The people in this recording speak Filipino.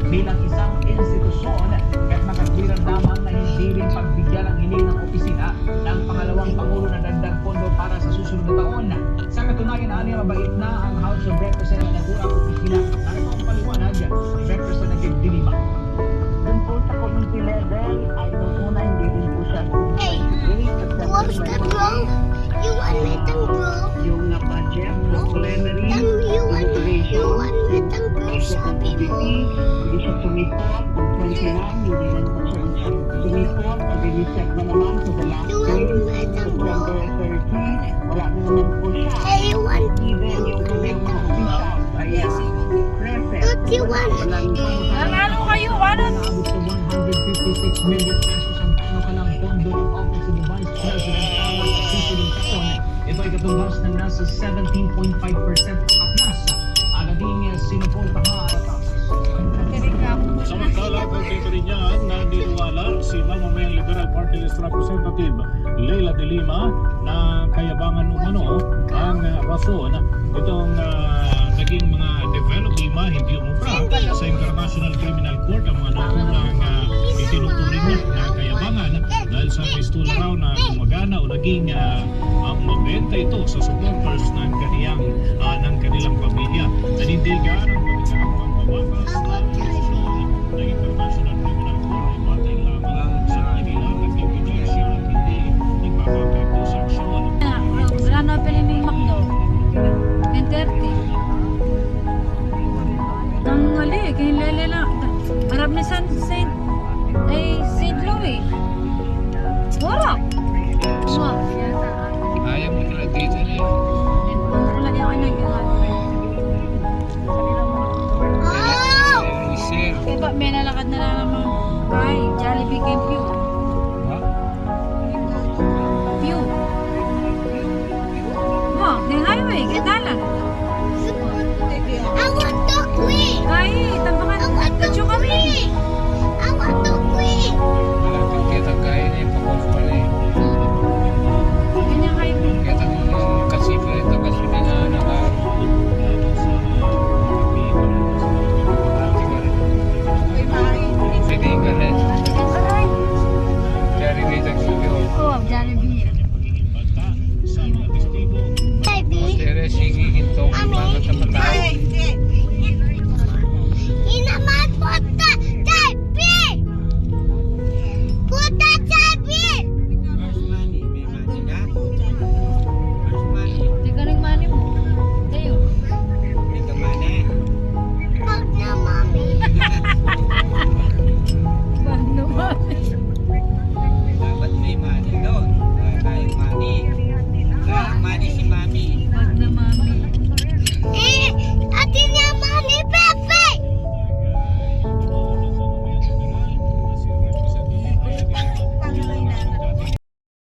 bilang isang institusyon at makatwiran lamang na hindi rin pagbigyan ang hiling ng opisina ng pangalawang Pangulo na dagdag pondo para sa susunod na taon. Sa katunayan, mabait na ang House of Representatives ang opisina. Ano ang paliwanag ni Representative De Lima? Doon po sa committee level, ay nung una hindi rin po siya What's that wrong? You want me to grow? yung budget ng plenary, You want me to grow shopping mall? hindi siya sumipot, kung 29, hindi rin po siya sumipot, i-reset na naman sa the last You day, want me to grow? September 30, wala na naman po siya. Hey, you want Even yung kanyang mga officials ay present. What you want? Nanalo kayo, ano? Naabot sa 156 million pesos ang kanukalang pondo ng Office of the Vice President para sa susunod taon. Ito ay katumbas ng nasa 17.5% patnas. Agad-ing sinuportahan at Samantala, dito rin yan na niniwala si mamamayang Liberal Party List Representative Leila De Lima na kayabangan umano ang rason itong naging mga development hindi umubra sa International Criminal Court ang mga nakunang itinuturing niya na kayabangan dahil sa pistol raw na gumagana o naging mabenta ito sa supporters ng kanilang pamilya. Nanindigan ang pagkakang pagbabakas ng International Criminal Court ay batay lamang sa kanilang nag-ebidensya at hindi nagpapapekto sa aksyon. Wala na pala ni Macdo. 10:30. Ang mali, kaya lele lang. Harap ni Saint Louis. Wala. Ayaw mo na dito niya. Wala yung ano yung Oh! Sir. Kaya ba, may nalakad na lang naman. Ay, Jollibee Camp